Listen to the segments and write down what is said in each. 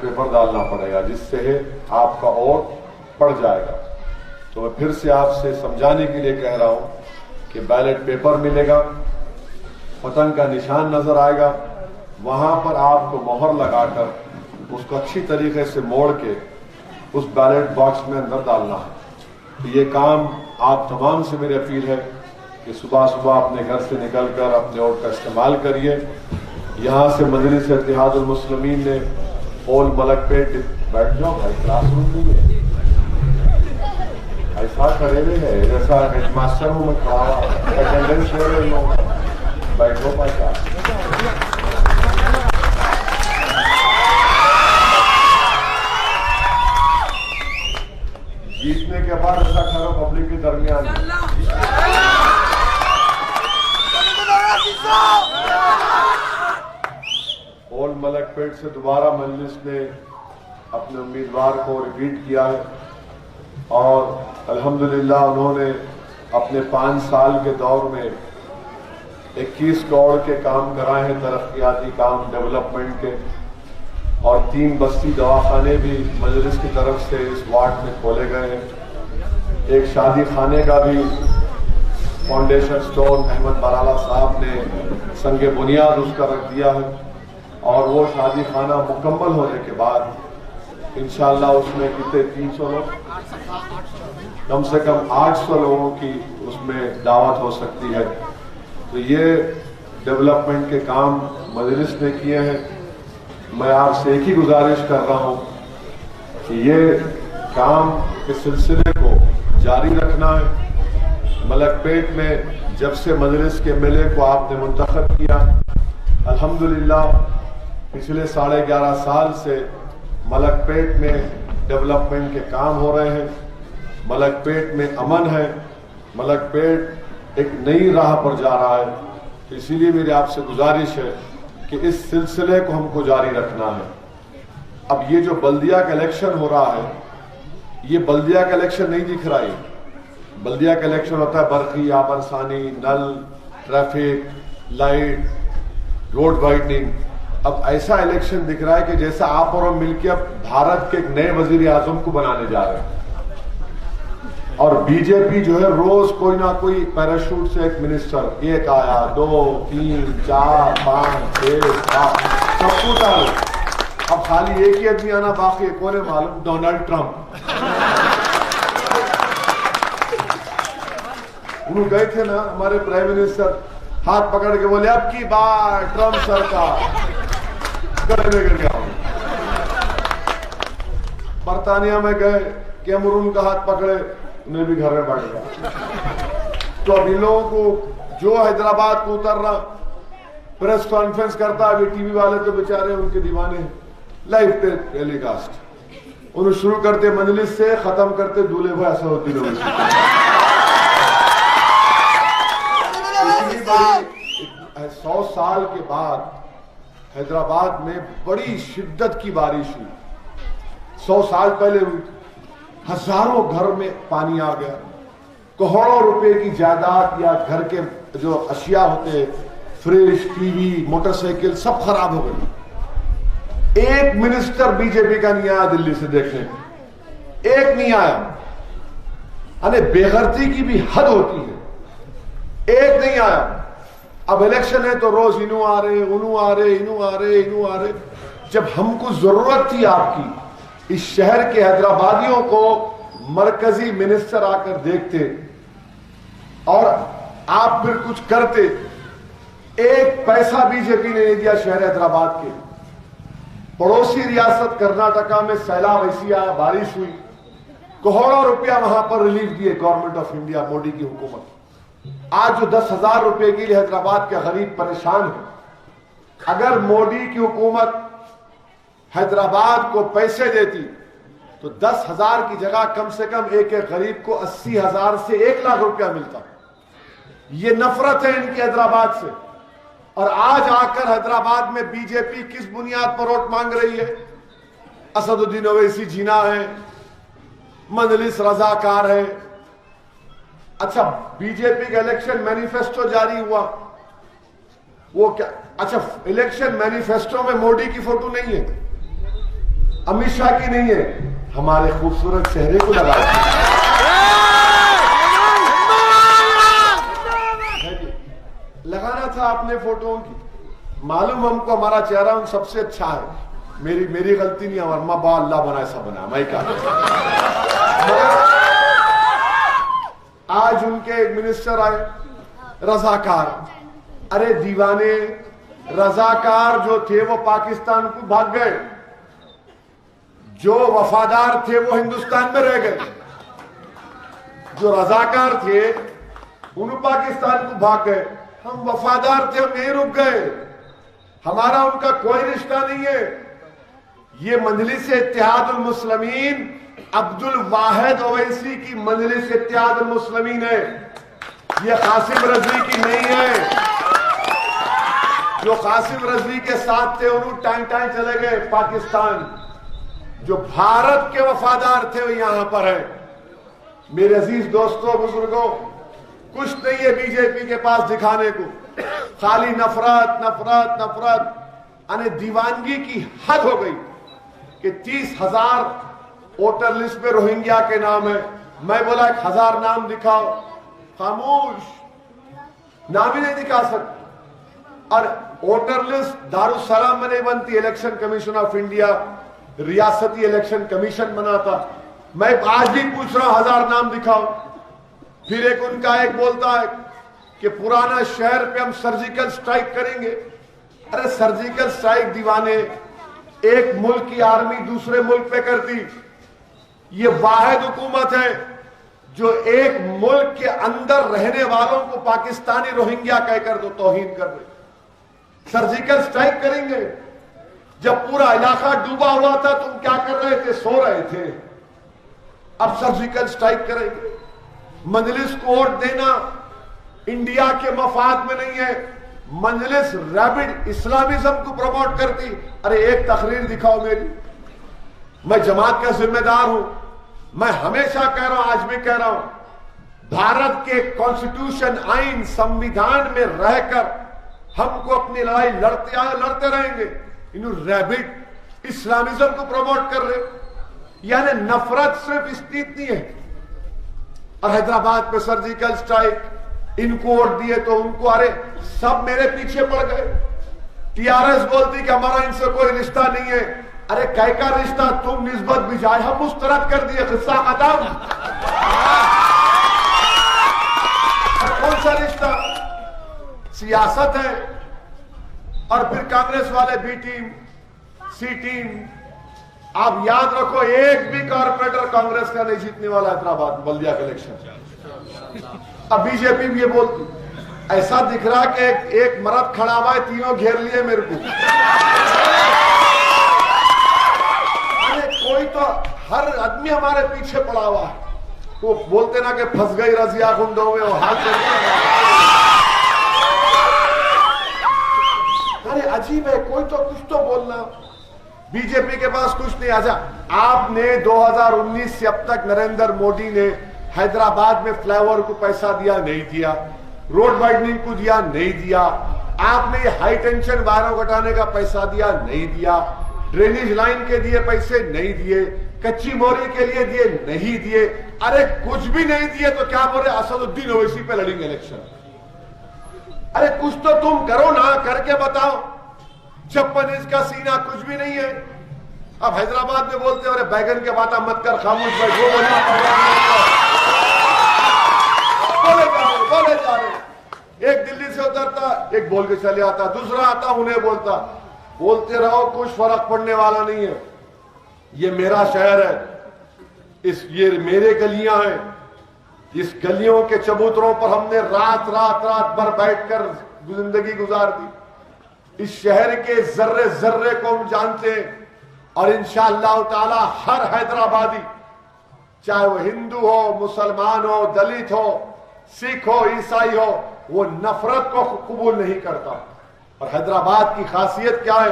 Paper डालना पड़ेगा, जिससे आपका वोट पड़ जाएगा। तो मैं फिर से आपसे समझाने के लिए कह रहा हूं कि बैलेट पेपर मिलेगा, पतंग का निशान नजर आएगा, वहां पर आपको मोहर लगाकर उसको अच्छी तरीके से मोड़ के उस बैलेट बॉक्स में अंदर डालना है। तो ये काम आप तमाम से मेरी अपील है कि सुबह सुबह अपने घर से निकलकर अपने वोट का इस्तेमाल करिए। यहाँ से मजलिस इत्तेहादुल मुस्लिमीन ने ओल मलकपेट, बैठ जाओ भाई, क्लासरूम नहीं है, ऐसा करे हुए है जैसा हेडमास्टर हूँ मैं, खड़ा अटेंडेंस ले रहे हो, बैठो पैसा। जीतने के बाद ऐसा करो पब्लिक के दरमियान ओल मलकपेट से दोबारा मजलिस ने अपने उम्मीदवार को रिपीट किया है और अल्हम्दुलिल्लाह उन्होंने अपने 5 साल के दौर में 21 करोड़ के काम कराए हैं, तरक्याती काम, डेवलपमेंट के, और 3 बस्ती दवाखाने भी मजलिस की तरफ से इस वार्ड में खोले गए हैं। एक शादी खाने का भी फाउंडेशन स्टोन अहमद बराला साहब ने संगे बुनियाद उसका रख दिया है और वो शादी खाना मुकम्मल होने के बाद इंशाअल्लाह उसमें कितने 300 लोग, कम से कम 800 लोगों की उसमें दावत हो सकती है। तो ये डेवलपमेंट के काम मजलिस ने किए हैं। मैं आपसे एक ही गुजारिश कर रहा हूं कि ये काम के सिलसिले को जारी रखना है। मलकपेट में जब से मजलिस के एमएलए को आपने मुंतखब किया, अल्हम्दुलिल्लाह पिछले 11.5 साल से मलकपेट में डेवलपमेंट के काम हो रहे हैं, मलकपेट में अमन है, मलकपेट एक नई राह पर जा रहा है। तो इसीलिए मेरी आपसे गुजारिश है कि इस सिलसिले को हमको जारी रखना है। अब ये जो बल्दिया का इलेक्शन हो रहा है, ये बल्दिया का इलेक्शन नहीं दिख रहा है। बल्दिया का इलेक्शन होता है बरकी, आबरसानी, नल, ट्रैफिक लाइट, रोड वाइडनिंग। अब ऐसा इलेक्शन दिख रहा है कि जैसा आप और हम मिलकर अब भारत के एक नए वजीर आजम को बनाने जा रहे हैं। और बीजेपी जो है रोज कोई ना कोई पैराशूट से एक मिनिस्टर, एक आया, 2, 3, 4, 5, 6, 7, सब कुछ आ रहे। अब खाली एक ही आदमी आना बाकी है, कौन है मालूम? Donald Trump. उन्होंने गए थे ना हमारे प्राइम मिनिस्टर, हाथ पकड़ के बोले अब की बार ट्रंप सरकार, गले में गिर गया। बर्तानिया में गए, कैमरून का हाथ पकड़े, उन्हें भी घर में बैठ गया। तो अब इन लोगों को जो हैदराबाद को उतरना, प्रेस कॉन्फ्रेंस करता है, अभी टीवी वाले तो बेचारे उनके दीवाने हैं, लाइव टेलीकास्ट। उन्हें शुरू करते मजलिस से, खत्म करते दूल्हे भाई असदुद्दीन। 100 साल के बाद हैदराबाद में बड़ी शिद्दत की बारिश हुई। 100 साल पहले हुई, हजारों घर में पानी आ गया, करोड़ों रुपए की जायदाद या घर के जो अशिया होते, फ्रिज, टीवी, मोटरसाइकिल, सब खराब हो गए। एक मिनिस्टर बीजेपी का नहीं आया दिल्ली से देखने, एक नहीं आया। अरे बेगैरती की भी हद होती है, एक नहीं आया। अब इलेक्शन है तो रोज इनू आ रहे, उनू आ रहे, इनू आ रहे, इनू आ रहे। जब हमको जरूरत थी आपकी, इस शहर के हैदराबादियों को मरकजी मिनिस्टर आकर देखते और आप फिर कुछ करते, एक पैसा बीजेपी ने नहीं दिया शहर हैदराबाद के। पड़ोसी रियासत कर्नाटका में सैलाब ऐसी आया, बारिश हुई, करोड़ों रुपया वहां पर रिलीफ दिए गवर्नमेंट ऑफ इंडिया, मोदी की हुकूमत। आज जो 10,000 रुपए के लिए हैदराबाद के गरीब परेशान है, अगर मोदी की हुकूमत हैदराबाद को पैसे देती तो 10,000 की जगह कम से कम एक गरीब को 80,000 से 1 लाख रुपया मिलता। ये नफरत है इनकी हैदराबाद से। और आज आकर हैदराबाद में बीजेपी किस बुनियाद पर वोट मांग रही है? असदुद्दीन ओवैसी जीना है, मजलिस रजाकार है। अच्छा, बीजेपी का इलेक्शन मैनिफेस्टो जारी हुआ, वो क्या? अच्छा, इलेक्शन मैनिफेस्टो में मोदी की फोटो नहीं है, अमित शाह की नहीं है, हमारे खूबसूरत चेहरे को लगा लगाना था अपने फोटो की। मालूम हमको हमारा चेहरा उन सबसे अच्छा है, मेरी गलती नहीं है, वर्मा बा अल्लाह बना ऐसा बना मैं क्या। आज उनके एक मिनिस्टर आए रजाकार, अरे दीवाने रजाकार जो थे वो पाकिस्तान को भाग गए, जो वफादार थे वो हिंदुस्तान में रह गए, जो रजाकार थे उन पाकिस्तान को भाग गए, हम वफादार थे हम यहीं रुक गए, हमारा उनका कोई रिश्ता नहीं है। ये मजलिस इत्तेहादुल मुस्लिमीन अब्दुल वाहिद ओवैसी की मजलिस इत्तेहादुल मुस्लिमीन है, ये कासिम रजवी की नहीं है। जो कासिम रजवी के साथ थे उन्होंने टाइम टाइम चले गए पाकिस्तान, जो भारत के वफादार थे वो यहां पर है। मेरे अजीज दोस्तों बुजुर्गों, कुछ नहीं है बीजेपी के पास दिखाने को, खाली नफरत नफरत नफरत। यानी दीवानगी की हद हो गई कि 30,000 वोटर लिस्ट में रोहिंग्या के नाम है। मैं बोला 1,000 नाम दिखाओ, खामोश, नाम ही नहीं दिखा सकते। और वोटर लिस्ट दारुसलाम में नहीं बनती, इलेक्शन कमीशन ऑफ इंडिया रियासती इलेक्शन कमीशन बनाता। मैं आज भी पूछ रहा हूं 1,000 नाम दिखाओ। फिर एक उनका एक बोलता है कि पुराना शहर पे हम सर्जिकल स्ट्राइक करेंगे। अरे सर्जिकल स्ट्राइक दीवाने, एक मुल्क की आर्मी दूसरे मुल्क पे करती, ये वाहिद हुकूमत है जो एक मुल्क के अंदर रहने वालों को पाकिस्तानी रोहिंग्या कहकर तो तौहीन कर रहे। सर्जिकल स्ट्राइक करेंगे, जब पूरा इलाका डूबा हुआ था तुम क्या कर रहे थे? सो रहे थे। अब सर्जिकल स्ट्राइक करेंगे। मजलिस को वोट देना इंडिया के मफाद में नहीं है, मजलिस रैबिड इस्लामिज्म को प्रमोट करती। अरे एक तकरीर दिखाओ मेरी, मैं जमात का जिम्मेदार हूं, मैं हमेशा कह रहा हूं, आज भी कह रहा हूं, भारत के कॉन्स्टिट्यूशन आइन संविधान में रहकर हमको अपनी लड़ाई लड़ते आए, लड़ते रहेंगे। इन्होंने रैबिड इस्लामिज्म को प्रमोट कर रहे, यानी नफरत सिर्फ इतनी नहीं है। और हैदराबाद में सर्जिकल स्ट्राइक, इनको वोट दिए तो उनको, अरे सब मेरे पीछे पड़ गए। टीआरएस बोलती कि हमारा इनसे कोई रिश्ता नहीं है। अरे कै का रिश्ता, तुम निस्बत भी जाए हम मुस्तरद कर दिए, किस्सा खत्म। कौन सा रिश्ता? सियासत है। और फिर कांग्रेस वाले बी टीम सी टीम। आप याद रखो, एक भी कॉर्पोरेटर कांग्रेस का नहीं जीतने वाला हैदराबाद बल्दिया का इलेक्शन। अब बीजेपी भी ये बोलती, ऐसा दिख रहा कि एक मर्द खड़ा हुआ है, तीनों घेर लिए मेरे को। अरे कोई तो, हर आदमी हमारे पीछे पड़ा हुआ है। वो बोलते ना कि फंस गई रजिया गुंडों में, वो हाथ अरे अजीब है, कोई तो कुछ तो बोलना। बीजेपी के पास कुछ नहीं। अच्छा, आपने 2019 से अब तक नरेंद्र मोदी ने हैदराबाद में फ्लाईओवर को पैसा दिया नहीं दिया, रोड वाइडनिंग को दिया नहीं दिया, आपने हाई टेंशन वायरों घटाने का पैसा दिया नहीं दिया, ड्रेनेज लाइन के दिए पैसे नहीं दिए, कच्ची मोरी के लिए दिए नहीं दिए। अरे कुछ भी नहीं दिए तो क्या बोले, असदुद्दीन ओवैसी पे लड़ेंगे इलेक्शन। अरे कुछ तो तुम करो ना, करके बताओ। 56 इंच का सीना, कुछ भी नहीं है। अब हैदराबाद में बोलते अरे बैगन के बात मत कर, खामोश बैठ। बोले जा रहे, एक दिल्ली से उतरता, एक बोल के चले आता, दूसरा आता उन्हें बोलता। बोलते रहो, कुछ फर्क पड़ने वाला नहीं है। ये मेरा शहर है, ये मेरे गलियां हैं। इस गलियों के चबूतरों पर हमने रात भर बैठकर जिंदगी गुजार दी। इस शहर के जर्रे जर्रे को हम जानते हैं। और इंशाअल्लाह ताला हर हैदराबादी, चाहे वो हिंदू हो, मुसलमान हो, दलित हो, सिख हो, ईसाई हो, वो नफरत को कबूल नहीं करता। और हैदराबाद की खासियत क्या है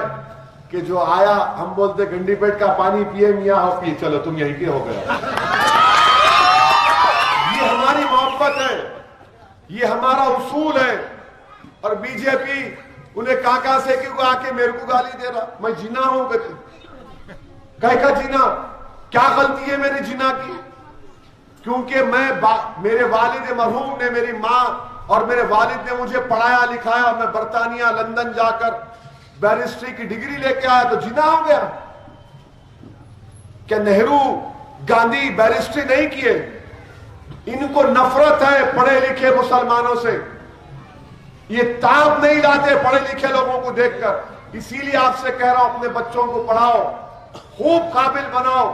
कि जो आया, हम बोलते गंडीपेट का पानी पिए मियाँ हो, पिए, चलो तुम यहीं के हो गया। ये हमारी मोहब्बत है, ये हमारा उसूल है। और बीजेपी उन्हें काका से क्यों आके मेरे को गाली दे रहा, मैं जिना हूं गति। कैका जीना, क्या गलती है मेरे जीना की? क्योंकि मेरे वालिद मरहूम ने, मेरी मां और मेरे वालिद ने मुझे पढ़ाया लिखाया और मैं बर्तानिया लंदन जाकर बैरिस्ट्री की डिग्री लेके आया, तो जीना हो गया? क्या नेहरू गांधी बैरिस्ट्री नहीं किए? इनको नफरत है पढ़े लिखे मुसलमानों से, ये ताब नहीं लाते पढ़े लिखे लोगों को देखकर। इसीलिए आपसे कह रहा हूं, अपने बच्चों को पढ़ाओ, खूब काबिल बनाओ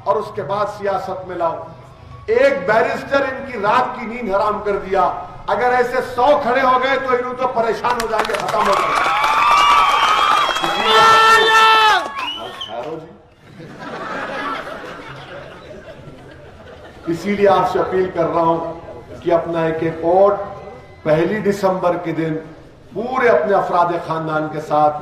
और उसके बाद सियासत में लाओ। एक बैरिस्टर इनकी रात की नींद हराम कर दिया। अगर ऐसे 100 खड़े हो गए तो इन्हों तो परेशान हो जाएंगे, खत्म हो जाएंगे। इसीलिए आपसे अपील कर रहा हूं कि अपना एक वोट 1 दिसंबर के दिन पूरे अपने अफराद खानदान के साथ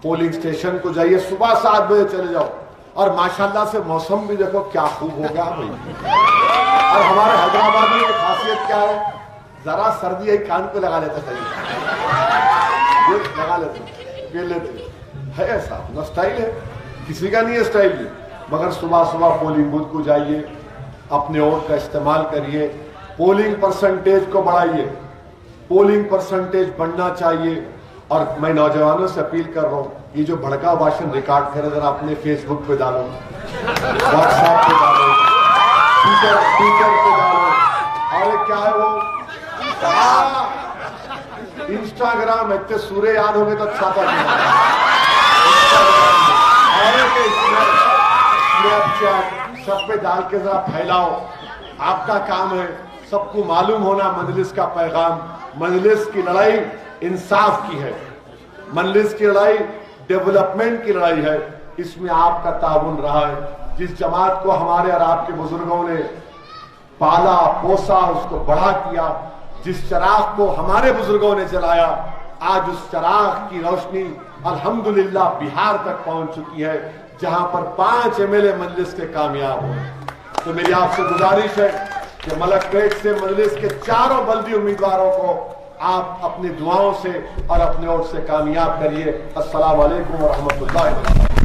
पोलिंग स्टेशन को जाइए। सुबह 7 बजे चले जाओ। और माशाल्लाह से मौसम भी देखो क्या खूब हो गया भाई। और हमारे हैदराबाद में खासियत क्या है, जरा सर्दी एक कान पे लगा लेते ये लगा लेते, पी लेते है, ऐसा ना स्टाइल है, किसी का नहीं है स्टाइल है। मगर सुबह सुबह पोलिंग बूथ को जाइए, अपने वोट का इस्तेमाल करिए, पोलिंग परसेंटेज को बढ़ाइए, पोलिंग परसेंटेज बढ़ना चाहिए। और मैं नौजवानों से अपील कर रहा हूं, ये जो भड़का भाषण रिकॉर्ड करे जरा अपने फेसबुक पे डालो, व्हाट्सएप पे डालो, ट्विटर पे डालो, और क्या है वो इंस्टाग्राम, इतने सूर्य याद हो गए तो अच्छा था। स्नैपचैट सब पे डाल के जरा फैलाओ, आपका काम है। सबको मालूम होना मजलिस का पैगाम, मजलिस की लड़ाई इंसाफ की है, मजलिस की लड़ाई डेवलपमेंट की लड़ाई है। इसमें आपका ताउन रहा है। जिस जमात को हमारे और आपके बुजुर्गों ने पाला पोसा, उसको बड़ा किया, जिस चिराग को हमारे बुजुर्गों ने जलाया, आज उस चिराग की रोशनी अल्हम्दुलिल्लाह बिहार तक पहुंच चुकी है, जहां पर 5 MLA मजलिस के कामयाब हुए। तो मेरी आपसे गुजारिश है कि मलकपेट से मजलिस के चारों बल्दी उम्मीदवारों को आप अपनी दुआओं से और अपने वोट से कामयाब करिए। अस्सलाम वालेकुम व रहमतुल्लाहि व बरकातहू।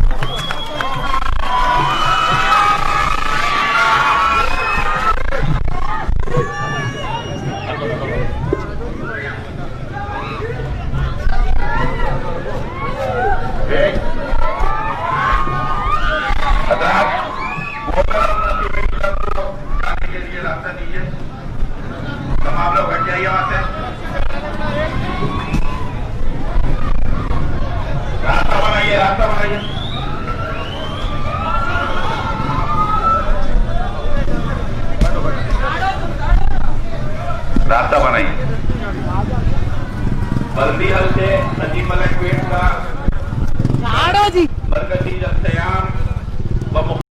आप लोग हट जाइए वहां से, रास्ता बनाइए, रास्ता बनाइए। रास्ता बनाइए। बल्दी हल से नजीब मलकपेट का